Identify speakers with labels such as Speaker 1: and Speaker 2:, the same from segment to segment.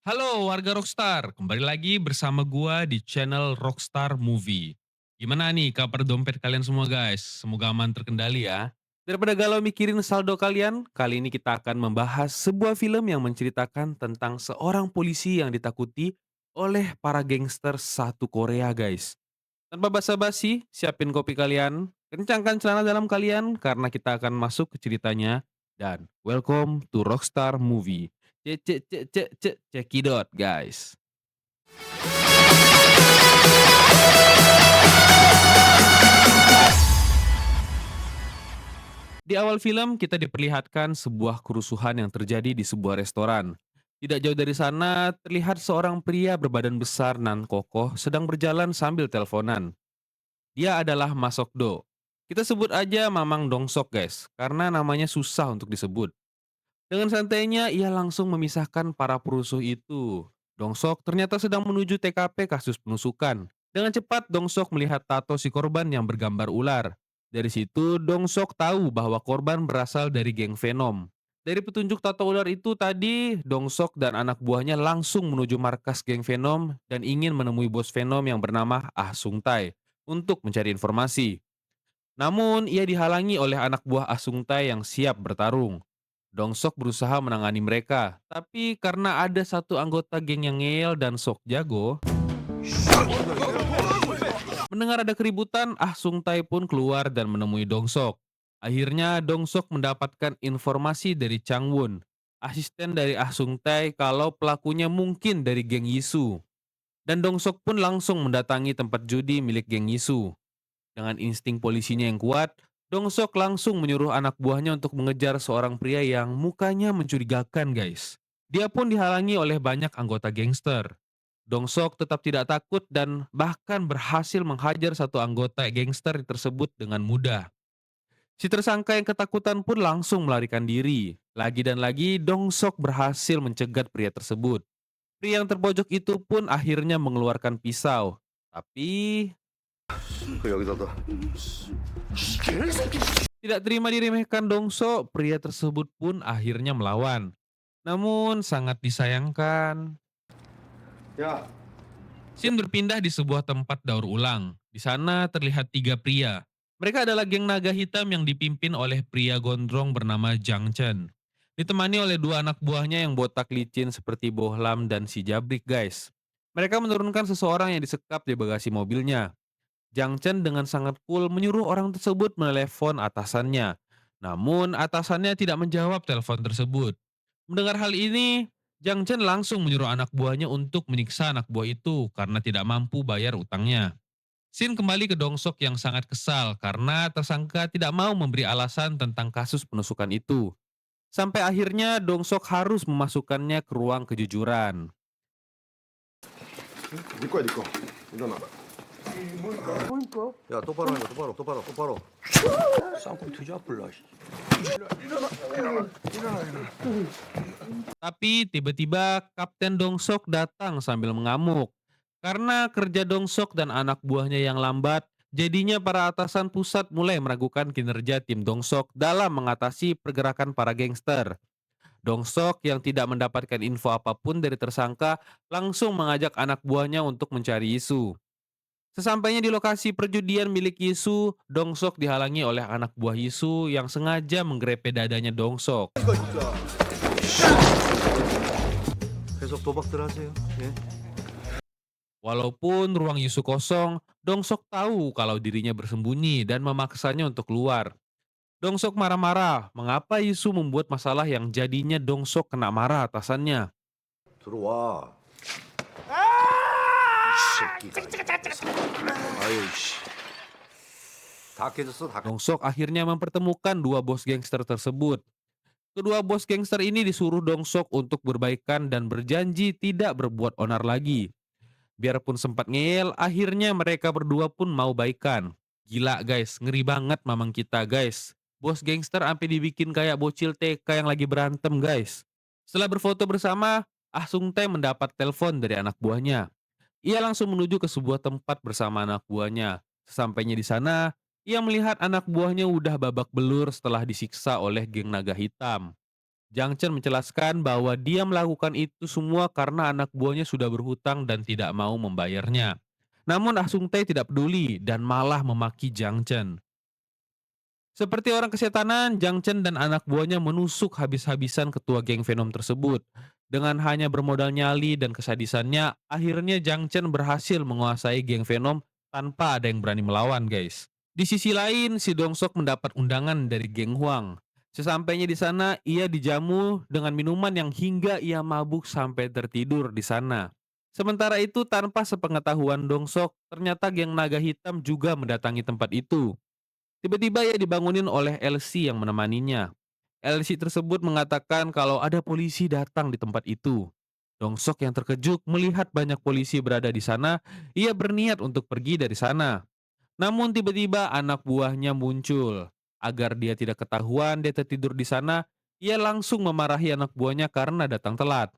Speaker 1: Halo warga Rockstar, kembali lagi bersama gua di channel Rockstar Movie. Gimana nih kabar dompet kalian semua guys? Semoga aman terkendali ya. Daripada galau mikirin saldo kalian, kali ini kita akan membahas sebuah film yang menceritakan tentang seorang polisi yang ditakuti oleh para gangster satu Korea guys. Tanpa basa-basi, siapin kopi kalian, kencangkan celana dalam kalian karena kita akan masuk ke ceritanya. Dan welcome to Rockstar Movie. Cek cek cek cek cek cekidot guys. Di awal film kita diperlihatkan sebuah kerusuhan yang terjadi di sebuah restoran. Tidak jauh dari sana terlihat seorang pria berbadan besar nan kokoh sedang berjalan sambil teleponan. Dia adalah Masokdo. Kita sebut aja Mamang Dongsok guys, karena namanya susah untuk disebut. Dengan santainya ia langsung memisahkan para perusuh itu. Dongsok ternyata sedang menuju TKP kasus penusukan. Dengan cepat Dongsok melihat tato si korban yang bergambar ular. Dari situ Dongsok tahu bahwa korban berasal dari geng Venom. Dari petunjuk tato ular itu tadi, Dongsok dan anak buahnya langsung menuju markas geng Venom dan ingin menemui bos Venom yang bernama Ah Sung Tai untuk mencari informasi. Namun ia dihalangi oleh anak buah Ah Sung Tai yang siap bertarung. Dongsok berusaha menangani mereka, tapi karena ada satu anggota geng yang ngeyel dan sok jago, mendengar ada keributan, Ah Sung Tai pun keluar dan menemui Dongsok. Akhirnya Dongsok mendapatkan informasi dari Chang Won, asisten dari Ah Sung Tai kalau pelakunya mungkin dari geng Yisu. Dan Dongsok pun langsung mendatangi tempat judi milik geng Yisu. Dengan insting polisinya yang kuat, Dongsok langsung menyuruh anak buahnya untuk mengejar seorang pria yang mukanya mencurigakan guys. Dia pun dihalangi oleh banyak anggota gangster. Dongsok tetap tidak takut dan bahkan berhasil menghajar satu anggota gangster tersebut dengan mudah. Si tersangka yang ketakutan pun langsung melarikan diri. Lagi dan lagi Dongsok berhasil mencegat pria tersebut. Pria yang terpojok itu pun akhirnya mengeluarkan pisau. Tapi
Speaker 2: 여기다가
Speaker 1: tidak terima diremehkan Dongso, pria tersebut pun akhirnya melawan. Namun sangat disayangkan,
Speaker 2: 야,
Speaker 1: Shin berpindah di sebuah tempat daur ulang. Di sana terlihat tiga pria. Mereka adalah geng naga hitam yang dipimpin oleh pria gondrong bernama Jang Chen. Ditemani oleh dua anak buahnya yang botak licin seperti Bohlam dan si Jabrik guys. Mereka menurunkan seseorang yang disekap di bagasi mobilnya. Jang Chen dengan sangat cool menyuruh orang tersebut menelepon atasannya. Namun atasannya tidak menjawab telepon tersebut. Mendengar hal ini, Jang Chen langsung menyuruh anak buahnya untuk menyiksa anak buah itu karena tidak mampu bayar utangnya. Sin kembali ke Dongsok yang sangat kesal karena tersangka tidak mau memberi alasan tentang kasus penusukan itu. Sampai akhirnya Dongsok harus memasukkannya ke ruang kejujuran.
Speaker 2: 네 거야, 네 거. 일어나. 야, 똑바로 하니까 똑바로. 쌍꺼풀 뒤잡을라.
Speaker 1: Tapi tiba-tiba Kapten Dongsok datang sambil mengamuk. Karena kerja Dongsok dan anak buahnya yang lambat, jadinya para atasan pusat mulai meragukan kinerja tim Dongsok dalam mengatasi pergerakan para gangster. Dongsok yang tidak mendapatkan info apapun dari tersangka langsung mengajak anak buahnya untuk mencari Yisu. Sesampainya di lokasi perjudian milik Yisu, Dongsok dihalangi oleh anak buah Yisu yang sengaja menggrepe dadanya Dongsok.
Speaker 2: 계속 도박들 하세요. 예?
Speaker 1: Walaupun ruang Yisu kosong, Dongsok tahu kalau dirinya bersembunyi dan memaksanya untuk keluar. Dongsok marah-marah, mengapa Yisu membuat masalah yang jadinya Dongsok kena marah atasannya.
Speaker 2: 들어와. 이 새끼가. 아유 씨. 다 깨졌어, 다.
Speaker 1: Dongsok akhirnya mempertemukan dua bos gangster tersebut. Kedua bos gangster ini disuruh Dongsok untuk berbaikan dan berjanji tidak berbuat onar lagi. Biarpun sempat ngeyel, akhirnya mereka berdua pun mau baikan. Gila guys, ngeri banget mamang kita guys. Bos gangster sampai dibikin kayak bocil TK yang lagi berantem guys. Setelah berfoto bersama, Ah Sung Tae mendapat telepon dari anak buahnya. Ia langsung menuju ke sebuah tempat bersama anak buahnya. Sesampainya di sana, ia melihat anak buahnya udah babak belur setelah disiksa oleh geng naga hitam. Jiang Chen menjelaskan bahwa dia melakukan itu semua karena anak buahnya sudah berhutang dan tidak mau membayarnya. Namun Ah Sung Tae tidak peduli dan malah memaki Jiang Chen. Seperti orang kesetanan, Jiang Chen dan anak buahnya menusuk habis-habisan ketua geng Venom tersebut. Dengan hanya bermodal nyali dan kesadisannya, akhirnya Jiang Chen berhasil menguasai geng Venom tanpa ada yang berani melawan, guys. Di sisi lain, si Dongsok mendapat undangan dari geng Huang. Sesampainya di sana, ia dijamu dengan minuman yang hingga ia mabuk sampai tertidur di sana. Sementara itu, tanpa sepengetahuan Dongsok, ternyata geng naga hitam juga mendatangi tempat itu. Tiba-tiba ia dibangunin oleh LC yang menemaninya. LC tersebut mengatakan kalau ada polisi datang di tempat itu. Dongsok yang terkejut melihat banyak polisi berada di sana, ia berniat untuk pergi dari sana. Namun tiba-tiba anak buahnya muncul. Agar dia tidak ketahuan dia tertidur di sana, ia langsung memarahi anak buahnya karena datang telat.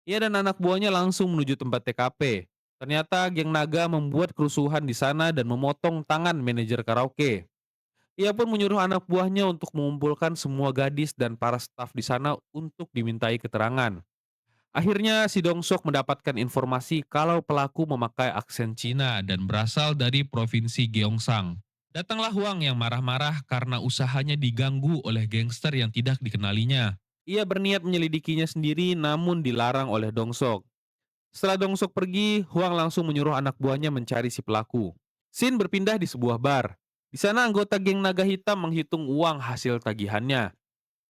Speaker 1: Ia dan anak buahnya langsung menuju tempat TKP. Ternyata geng naga membuat kerusuhan di sana dan memotong tangan manajer karaoke. Ia pun menyuruh anak buahnya untuk mengumpulkan semua gadis dan para staf di sana untuk dimintai keterangan. Akhirnya si Dongsok mendapatkan informasi kalau pelaku memakai aksen Cina dan berasal dari provinsi Gyeongsang. Datanglah Huang yang marah-marah karena usahanya diganggu oleh gangster yang tidak dikenalinya. Ia berniat menyelidikinya sendiri namun dilarang oleh Dongsok. Setelah Dongsok pergi, Huang langsung menyuruh anak buahnya mencari si pelaku. Sin berpindah di sebuah bar. Di sana anggota geng naga hitam menghitung uang hasil tagihannya.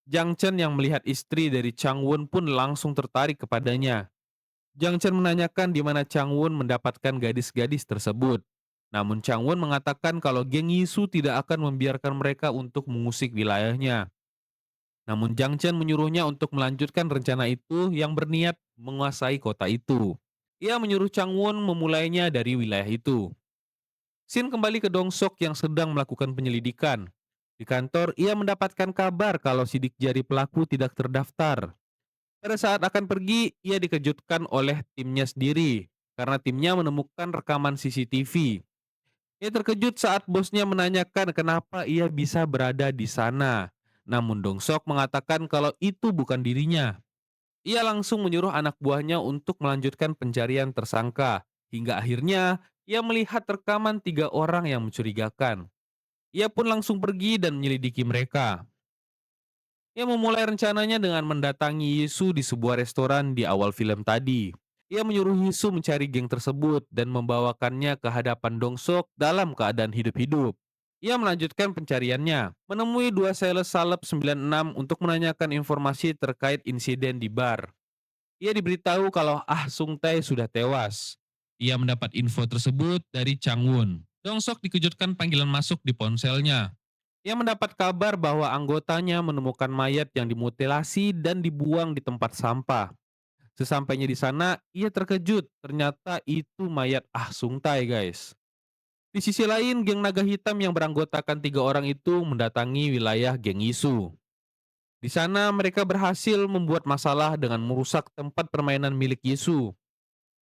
Speaker 1: Jiang Chen yang melihat istri dari Chang Won pun langsung tertarik kepadanya. Jiang Chen menanyakan di mana Chang Won mendapatkan gadis-gadis tersebut. Namun Chang Won mengatakan kalau geng Yisu tidak akan membiarkan mereka untuk mengusik wilayahnya. Namun Jiang Chen menyuruhnya untuk melanjutkan rencana itu yang berniat menguasai kota itu. Ia menyuruh Chang Won memulainya dari wilayah itu. Sin kembali ke Dongsok yang sedang melakukan penyelidikan. Di kantor, ia mendapatkan kabar kalau sidik jari pelaku tidak terdaftar. Pada saat akan pergi, ia dikejutkan oleh timnya sendiri karena timnya menemukan rekaman CCTV. Ia terkejut saat bosnya menanyakan kenapa ia bisa berada di sana. Namun Dongsok mengatakan kalau itu bukan dirinya. Ia langsung menyuruh anak buahnya untuk melanjutkan pencarian tersangka. Hingga akhirnya ia melihat rekaman 3 orang yang mencurigakan. Ia pun langsung pergi dan menyelidiki mereka. Ia memulai rencananya dengan mendatangi Yisu di sebuah restoran di awal film tadi. Ia menyuruh Yisu mencari geng tersebut dan membawakannya ke hadapan Dongsok dalam keadaan hidup-hidup. Ia melanjutkan pencariannya, menemui dua sales salep 96 untuk menanyakan informasi terkait insiden di bar. Ia diberitahu kalau Ah Sung Tae sudah tewas. Ia mendapat info tersebut dari Chang Won. Dongsok dikejutkan panggilan masuk di ponselnya. Ia mendapat kabar bahwa anggotanya menemukan mayat yang dimutilasi dan dibuang di tempat sampah. Sesampainya di sana, ia terkejut. Ternyata itu mayat Ah Sung Tae, guys. Di sisi lain, geng naga hitam yang beranggotakan 3 orang itu mendatangi wilayah geng Yisu. Di sana mereka berhasil membuat masalah dengan merusak tempat permainan milik Yisu.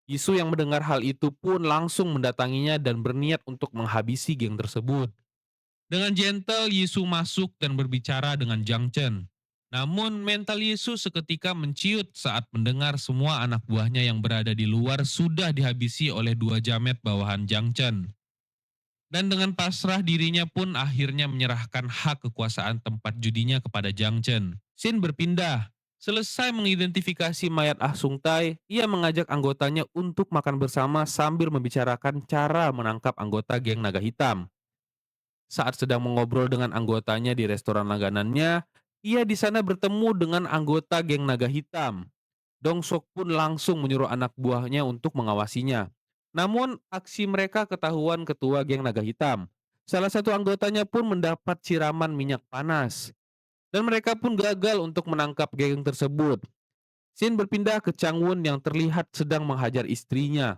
Speaker 1: Yisu yang mendengar hal itu pun langsung mendatanginya dan berniat untuk menghabisi geng tersebut. Dengan gentle, Yisu masuk dan berbicara dengan Jiang Chen. Namun mental Yisu seketika menciut saat mendengar semua anak buahnya yang berada di luar sudah dihabisi oleh 2 jamet bawahan Jiang Chen. Dan dengan pasrah dirinya pun akhirnya menyerahkan hak kekuasaan tempat judinya kepada Jiang Chen. Xin berpindah. Selesai mengidentifikasi mayat Ah Sung Tae, ia mengajak anggotanya untuk makan bersama sambil membicarakan cara menangkap anggota geng naga hitam. Saat sedang mengobrol dengan anggotanya di restoran langganannya, ia di sana bertemu dengan anggota geng naga hitam. Dongsok pun langsung menyuruh anak buahnya untuk mengawasinya. Namun, aksi mereka ketahuan ketua geng naga hitam. Salah satu anggotanya pun mendapat siraman minyak panas. Dan mereka pun gagal untuk menangkap geng tersebut. Sin berpindah ke Changwon yang terlihat sedang menghajar istrinya.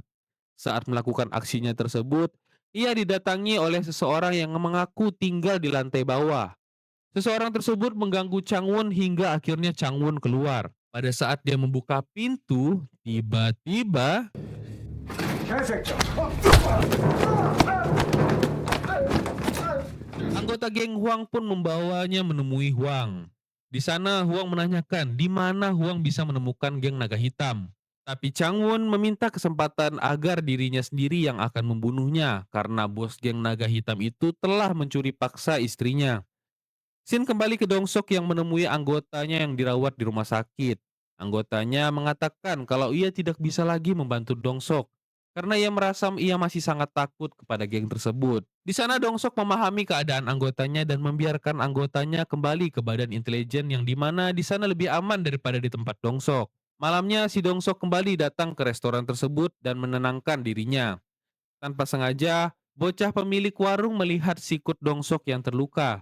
Speaker 1: Saat melakukan aksinya tersebut, ia didatangi oleh seseorang yang mengaku tinggal di lantai bawah. Seseorang tersebut mengganggu Changwon hingga akhirnya Changwon keluar. Pada saat dia membuka pintu, tiba-tiba anggota geng Huang pun membawanya menemui Huang. Di sana Huang menanyakan di mana Huang bisa menemukan geng naga hitam. Tapi Changwon meminta kesempatan agar dirinya sendiri yang akan membunuhnya karena bos geng naga hitam itu telah mencuri paksa istrinya. Shin kembali ke Dongsok yang menemui anggotanya yang dirawat di rumah sakit. Anggotanya mengatakan kalau ia tidak bisa lagi membantu Dongsok karena ia merasa ia masih sangat takut kepada geng tersebut. Di sana Dongsok memahami keadaan anggotanya dan membiarkan anggotanya kembali ke badan intelijen yang dimana di sana lebih aman daripada di tempat Dongsok. Malamnya si Dongsok kembali datang ke restoran tersebut dan menenangkan dirinya. Tanpa sengaja, bocah pemilik warung melihat sikut Dongsok yang terluka.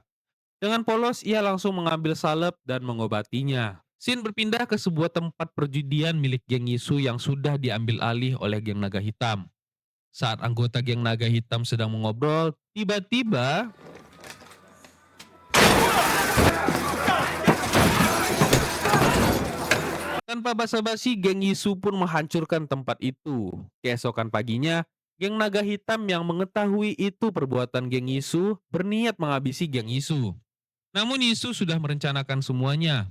Speaker 1: Dengan polos, ia langsung mengambil salep dan mengobatinya. Shin berpindah ke sebuah tempat perjudian milik geng Yisu yang sudah diambil alih oleh geng naga hitam. Saat anggota geng naga hitam sedang mengobrol, tiba-tiba tanpa basa-basi geng Yisu pun menghancurkan tempat itu. Keesokan paginya, geng naga hitam yang mengetahui itu perbuatan geng Yisu berniat menghabisi geng Yisu. Namun Yisu sudah merencanakan semuanya.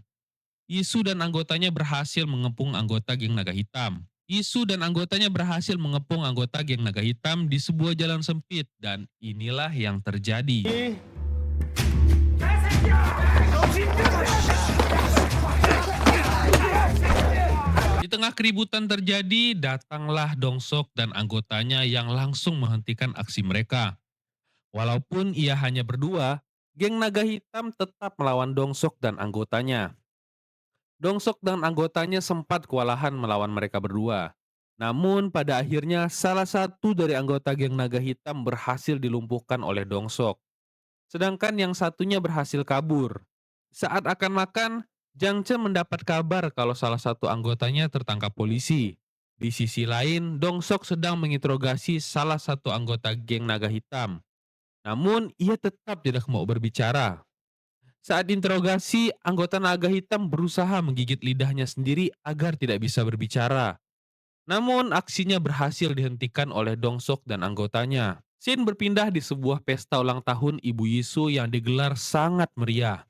Speaker 1: Yisu dan anggotanya berhasil mengepung anggota geng naga hitam. Yisu dan anggotanya berhasil mengepung anggota geng naga hitam di sebuah jalan sempit dan inilah yang terjadi. Di tengah keributan terjadi, datanglah Dongsok dan anggotanya yang langsung menghentikan aksi mereka. Walaupun ia hanya berdua, geng naga hitam tetap melawan Dongsok dan anggotanya. Dongsok dan anggotanya sempat kewalahan melawan mereka berdua. Namun pada akhirnya salah satu dari anggota geng naga hitam berhasil dilumpuhkan oleh Dongsok. Sedangkan yang satunya berhasil kabur. Saat akan makan, Jang Chen mendapat kabar kalau salah satu anggotanya tertangkap polisi. Di sisi lain, Dongsok sedang menginterogasi salah satu anggota geng naga hitam. Namun ia tetap tidak mau berbicara. Saat interogasi, anggota naga hitam berusaha menggigit lidahnya sendiri agar tidak bisa berbicara. Namun aksinya berhasil dihentikan oleh Dongsok dan anggotanya. Shin berpindah di sebuah pesta ulang tahun Ibu Yisu yang digelar sangat meriah.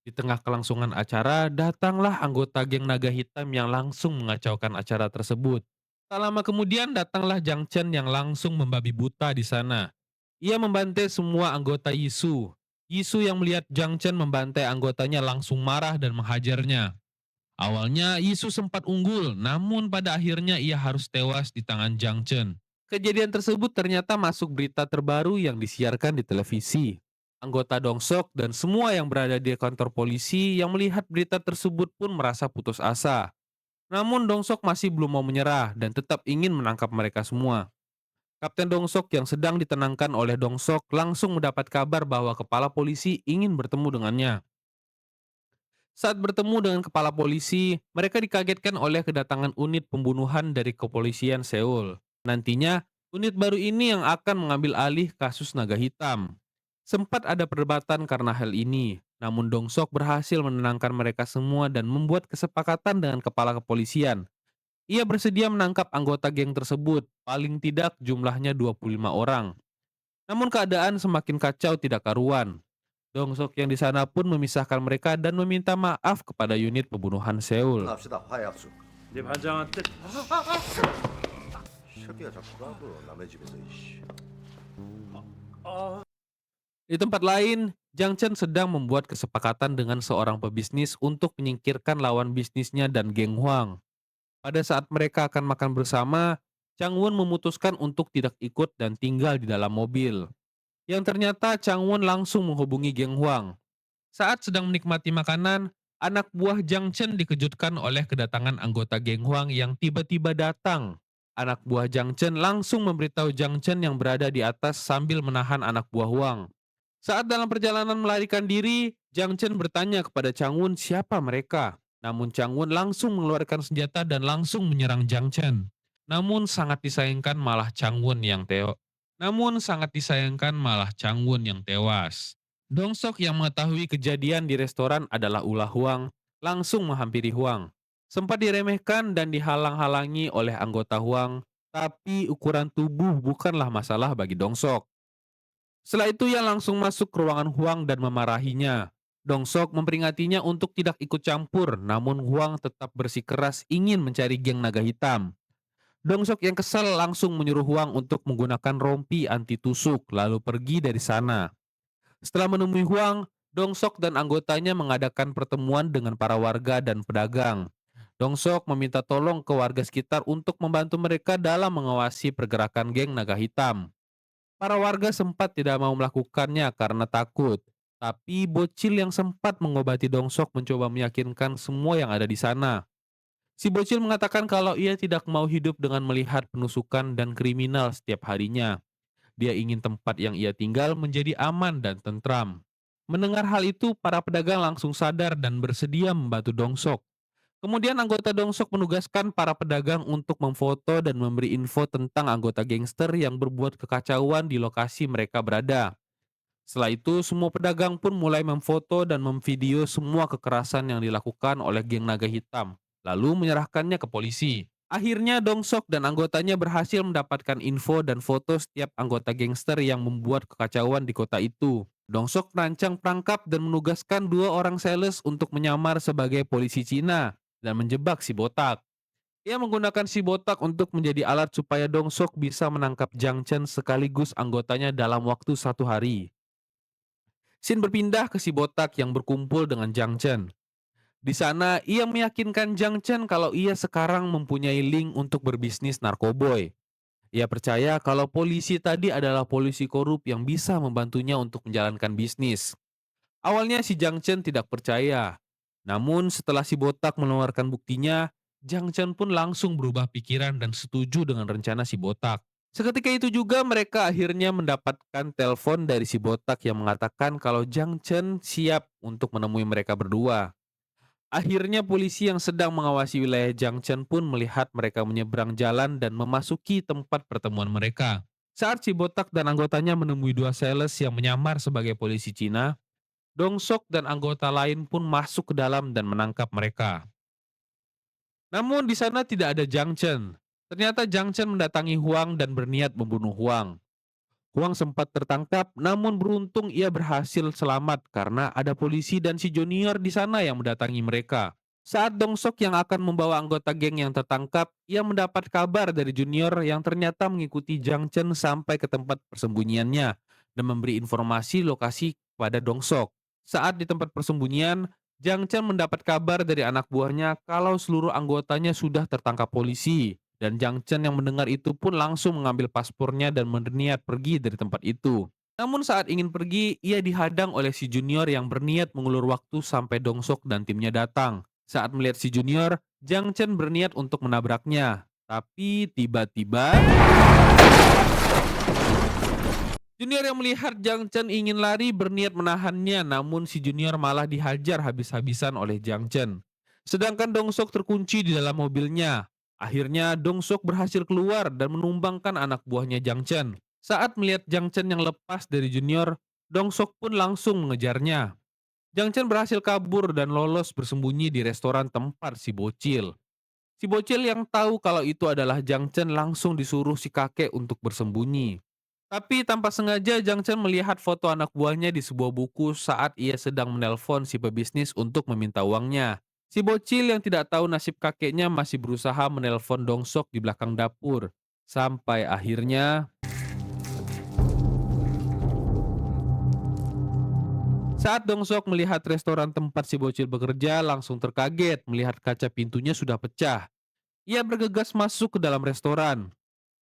Speaker 1: Di tengah kelangsungan acara, datanglah anggota geng naga hitam yang langsung mengacaukan acara tersebut. Tak lama kemudian datanglah Jang Chen yang langsung membabi buta di sana. Ia membantai semua anggota Yisu. Yisu yang melihat Jang Chen membantai anggotanya langsung marah dan menghajarnya. Awalnya Yisu sempat unggul, namun pada akhirnya ia harus tewas di tangan Jang Chen. Kejadian tersebut ternyata masuk berita terbaru yang disiarkan di televisi. Anggota Dongsok dan semua yang berada di kantor polisi yang melihat berita tersebut pun merasa putus asa. Namun Dongsok masih belum mau menyerah dan tetap ingin menangkap mereka semua. Kapten Dongsok yang sedang ditenangkan oleh Dongsok langsung mendapat kabar bahwa kepala polisi ingin bertemu dengannya. Saat bertemu dengan kepala polisi, mereka dikagetkan oleh kedatangan unit pembunuhan dari kepolisian Seoul. Nantinya, unit baru ini yang akan mengambil alih kasus naga hitam. Sempat ada perdebatan karena hal ini, namun Dongsok berhasil menenangkan mereka semua dan membuat kesepakatan dengan kepala kepolisian. Ia bersedia menangkap anggota geng tersebut, paling tidak jumlahnya 25 orang. Namun keadaan semakin kacau tidak karuan. Dongsok yang di sana pun memisahkan mereka dan meminta maaf kepada unit pembunuhan Seoul.
Speaker 2: 합시다. 화해 합수.
Speaker 3: 네 반장한테
Speaker 2: 새끼가 자꾸 까불어 남의 집에서 이씨.
Speaker 1: Di tempat lain, Jang Chen sedang membuat kesepakatan dengan seorang pebisnis untuk menyingkirkan lawan bisnisnya dan geng Huang. Pada saat mereka akan makan bersama, Chang Won memutuskan untuk tidak ikut dan tinggal di dalam mobil. Yang ternyata Chang Won langsung menghubungi geng Huang. Saat sedang menikmati makanan, anak buah Jang Chen dikejutkan oleh kedatangan anggota geng Huang yang tiba-tiba datang. Anak buah Jang Chen langsung memberitahu Jang Chen yang berada di atas sambil menahan anak buah Huang. Saat dalam perjalanan melarikan diri, Jang Chen bertanya kepada Chang Won siapa mereka. Namun Chang Won langsung mengeluarkan senjata dan langsung menyerang Jang Chen. Namun sangat disayangkan malah Chang Won yang teo. Namun sangat disayangkan malah Chang Won yang tewas. Dongsok yang mengetahui kejadian di restoran adalah ulah Huang, langsung menghampiri Huang. Sempat diremehkan dan dihalang-halangi oleh anggota Huang, tapi ukuran tubuh bukanlah masalah bagi Dongsok. Setelah itu ia langsung masuk ke ruangan Huang dan memarahinya. Dongsok memperingatinya untuk tidak ikut campur, namun Huang tetap bersikeras ingin mencari geng naga hitam. Dongsok yang kesal langsung menyuruh Huang untuk menggunakan rompi anti tusuk, lalu pergi dari sana. Setelah menemui Huang, Dongsok dan anggotanya mengadakan pertemuan dengan para warga dan pedagang. Dongsok meminta tolong ke warga sekitar untuk membantu mereka dalam mengawasi pergerakan geng naga hitam. Para warga sempat tidak mau melakukannya karena takut. Tapi bocil yang sempat mengobati Dongsok mencoba meyakinkan semua yang ada di sana. Si bocil mengatakan kalau ia tidak mau hidup dengan melihat penusukan dan kriminal setiap harinya. Dia ingin tempat yang ia tinggal menjadi aman dan tentram. Mendengar hal itu, para pedagang langsung sadar dan bersedia membantu Dongsok. Kemudian anggota Dongsok menugaskan para pedagang untuk memfoto dan memberi info tentang anggota gangster yang berbuat kekacauan di lokasi mereka berada. Setelah itu, semua pedagang pun mulai memfoto dan memvideo semua kekerasan yang dilakukan oleh geng naga hitam, lalu menyerahkannya ke polisi. Akhirnya Dongsok dan anggotanya berhasil mendapatkan info dan foto setiap anggota gangster yang membuat kekacauan di kota itu. Dongsok merancang perangkap dan menugaskan 2 orang sales untuk menyamar sebagai polisi Cina dan menjebak si botak. Ia menggunakan si botak untuk menjadi alat supaya Dongsok bisa menangkap Jiang Chen sekaligus anggotanya dalam waktu 1 hari. Sin berpindah ke si botak yang berkumpul dengan Jiang Chen. Di sana, ia meyakinkan Jiang Chen kalau ia sekarang mempunyai link untuk berbisnis narkoboy. Ia percaya kalau polisi tadi adalah polisi korup yang bisa membantunya untuk menjalankan bisnis. Awalnya si Jiang Chen tidak percaya. Namun setelah si botak mengeluarkan buktinya, Jiang Chen pun langsung berubah pikiran dan setuju dengan rencana si botak. Seketika itu juga mereka akhirnya mendapatkan telepon dari si botak yang mengatakan kalau Jiang Chen siap untuk menemui mereka berdua. Akhirnya polisi yang sedang mengawasi wilayah Jiang Chen pun melihat mereka menyeberang jalan dan memasuki tempat pertemuan mereka. Saat si botak dan anggotanya menemui 2 sales yang menyamar sebagai polisi Cina, Dongsok dan anggota lain pun masuk ke dalam dan menangkap mereka. Namun di sana tidak ada Jiang Chen. Ternyata Jiang Chen mendatangi Huang dan berniat membunuh Huang. Huang sempat tertangkap, namun beruntung ia berhasil selamat karena ada polisi dan si junior di sana yang mendatangi mereka. Saat Dongsok yang akan membawa anggota geng yang tertangkap, ia mendapat kabar dari junior yang ternyata mengikuti Jiang Chen sampai ke tempat persembunyiannya dan memberi informasi lokasi kepada Dongsok. Saat di tempat persembunyian, Jiang Chen mendapat kabar dari anak buahnya kalau seluruh anggotanya sudah tertangkap polisi. Dan Jiang Chen yang mendengar itu pun langsung mengambil paspornya dan berniat pergi dari tempat itu. Namun saat ingin pergi, ia dihadang oleh si junior yang berniat mengulur waktu sampai Dongsok dan timnya datang. Saat melihat si junior, Jiang Chen berniat untuk menabraknya. Tapi tiba-tiba, junior yang melihat Jiang Chen ingin lari berniat menahannya, namun si junior malah dihajar habis-habisan oleh Jiang Chen. Sedangkan Dongsok terkunci di dalam mobilnya. Akhirnya Dongsok berhasil keluar dan menumbangkan anak buahnya Jiang Chen. Saat melihat Jiang Chen yang lepas dari junior, Dongsok pun langsung mengejarnya. Jiang Chen berhasil kabur dan lolos bersembunyi di restoran tempat si bocil. Si bocil yang tahu kalau itu adalah Jiang Chen langsung disuruh si kakek untuk bersembunyi. Tapi tanpa sengaja Jiang Chen melihat foto anak buahnya di sebuah buku saat ia sedang menelpon si pebisnis untuk meminta uangnya. Si bocil yang tidak tahu nasib kakeknya masih berusaha menelpon Dongsok di belakang dapur. Sampai akhirnya, saat Dongsok melihat restoran tempat si bocil bekerja langsung terkaget melihat kaca pintunya sudah pecah. Ia bergegas masuk ke dalam restoran.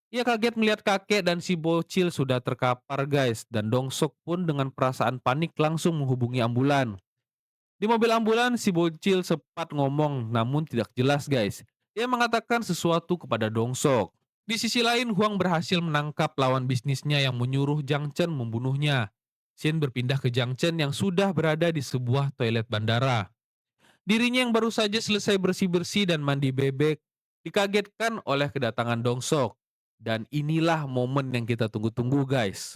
Speaker 1: Ia kaget melihat kakek dan si bocil sudah terkapar guys, dan Dongsok pun dengan perasaan panik langsung menghubungi ambulan. Di mobil ambulan si bocil sempat ngomong namun tidak jelas guys. Ia mengatakan sesuatu kepada Dongsok. Di sisi lain Huang berhasil menangkap lawan bisnisnya yang menyuruh Jiang Chen membunuhnya. Xin berpindah ke Jiang Chen yang sudah berada di sebuah toilet bandara. Dirinya yang baru saja selesai bersih-bersih dan mandi bebek dikagetkan oleh kedatangan Dongsok. Dan inilah momen yang kita tunggu-tunggu guys.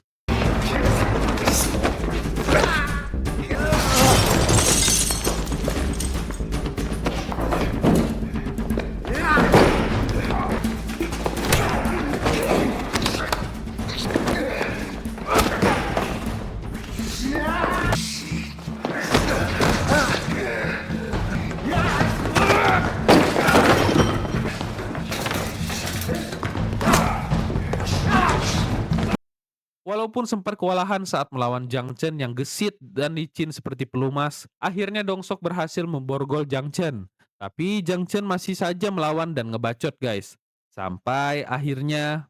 Speaker 1: Walaupun sempat kewalahan saat melawan Jiang Chen yang gesit dan licin seperti pelumas, akhirnya Dong Sok berhasil memborgol Jiang Chen. Tapi Jiang Chen masih saja melawan dan ngebacot guys. Sampai akhirnya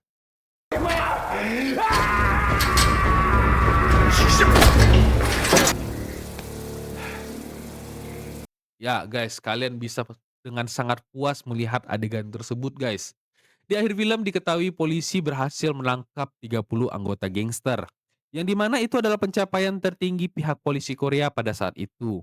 Speaker 1: ya guys, kalian bisa dengan sangat puas melihat adegan tersebut guys. Di akhir film diketahui polisi berhasil menangkap 30 anggota gangster. Yang dimana itu adalah pencapaian tertinggi pihak polisi Korea pada saat itu.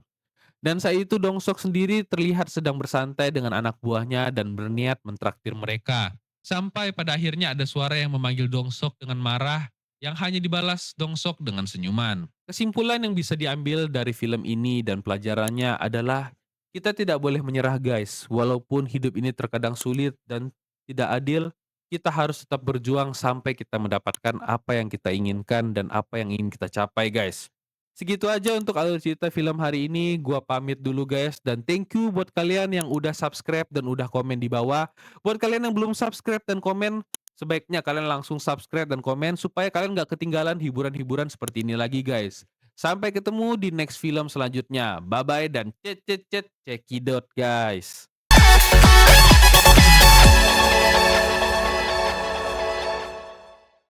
Speaker 1: Dan saat itu Dong Sok sendiri terlihat sedang bersantai dengan anak buahnya dan berniat mentraktir mereka. Sampai pada akhirnya ada suara yang memanggil Dong Sok dengan marah yang hanya dibalas Dong Sok dengan senyuman. Kesimpulan yang bisa diambil dari film ini dan pelajarannya adalah kita tidak boleh menyerah guys. Walaupun hidup ini terkadang sulit dan tidak adil, kita harus tetap berjuang sampai kita mendapatkan apa yang kita inginkan dan apa yang ingin kita capai guys. Segitu aja untuk alur cerita film hari ini. Gua pamit dulu guys dan thank you buat kalian yang udah subscribe dan udah komen di bawah. Buat kalian yang belum subscribe dan komen, sebaiknya kalian langsung subscribe dan komen supaya kalian gak ketinggalan hiburan-hiburan seperti ini lagi guys. Sampai ketemu di next film selanjutnya. Bye bye dan cekidot guys.